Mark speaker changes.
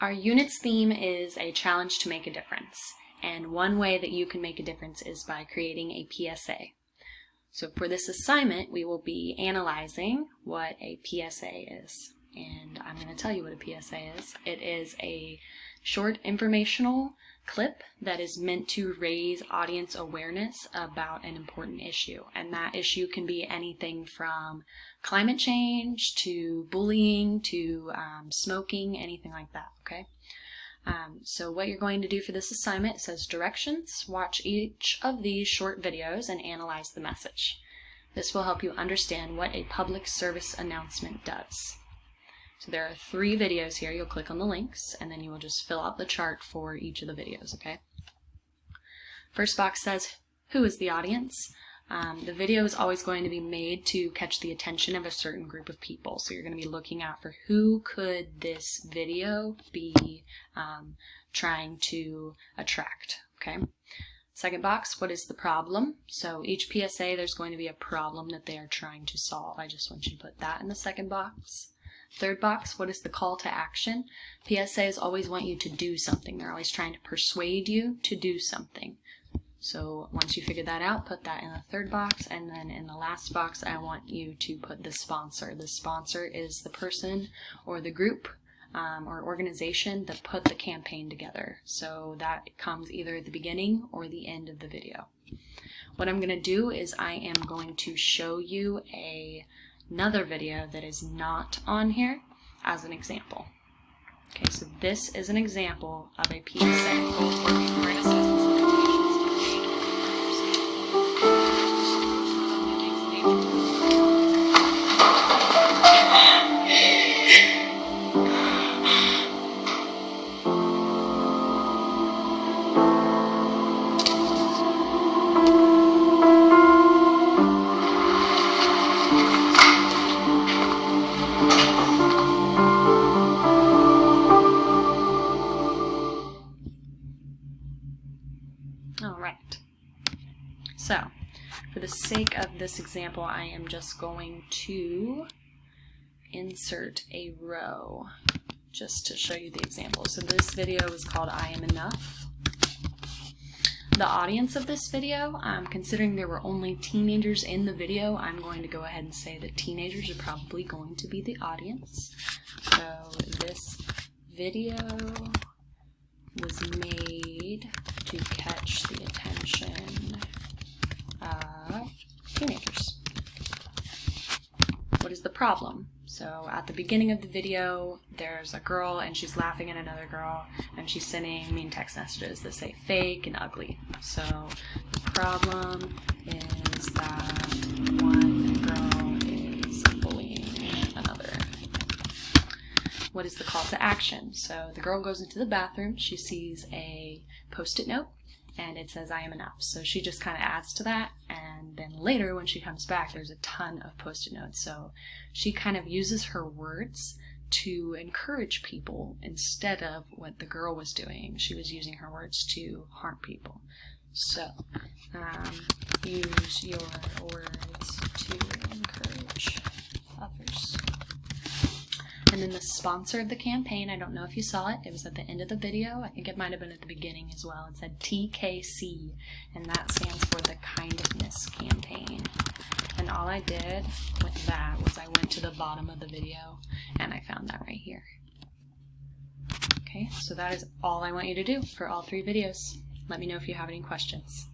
Speaker 1: Our unit's theme is a challenge to make a difference, and one way that you can make a difference is by creating a PSA. So for this assignment, we will be analyzing what a PSA is, and I'm going to tell you what a PSA is. It is a short informational clip that is meant to raise audience awareness about an important issue, and that issue can be anything from climate change to bullying to smoking, anything like that, okay? So what you're going to do for this assignment says directions. Watch each of these short videos and analyze the message. This will help you understand what a public service announcement does. So there are 3 videos here. You'll click on the links and then you will just fill out the chart for each of the videos, okay? First box says, who is the audience? The video is always going to be made to catch the attention of a certain group of people. So you're going to be looking out for who could this video be trying to attract, okay? Second box, what is the problem? So each PSA, there's going to be a problem that they are trying to solve. I just want you to put that in the second box. Third box, what is the call to action? PSAs always want you to do something. They're always trying to persuade you to do something. So once you figure that out, put that in the third box, and then in the last box, I want you to put the sponsor. The sponsor is the person or the group or organization that put the campaign together. So that comes either at the beginning or the end of the video. What I'm going to do is I am going to show you another video that is not on here as an example. Okay, so this is an example of a PSA. Alright, so for the sake of this example, I am just going to insert a row just to show you the example. So this video is called I Am Enough. The audience of this video, considering there were only teenagers in the video, I'm going to go ahead and say that teenagers are probably going to be the audience. So this video was made to catch the attention of teenagers. What is the problem? So at the beginning of the video, there's a girl and she's laughing at another girl and she's sending mean text messages that say fake and ugly. So the problem is that one girl is bullying another. What is the call to action? So the girl goes into the bathroom, she sees a post-it note, and it says I am enough. So she just kind of adds to that, and then later when she comes back, there's a ton of post-it notes. So she kind of uses her words to encourage people instead of what the girl was doing. She was using her words to harm people. So use your words to encourage others. And then the sponsor of the campaign, I don't know if you saw it, it was at the end of the video. I think it might have been at the beginning as well. It said TKC, and that stands for the Kindness Campaign. And all I did with that was I went to the bottom of the video and I found that right here. Okay, so that is all I want you to do for all 3 videos. Let me know if you have any questions.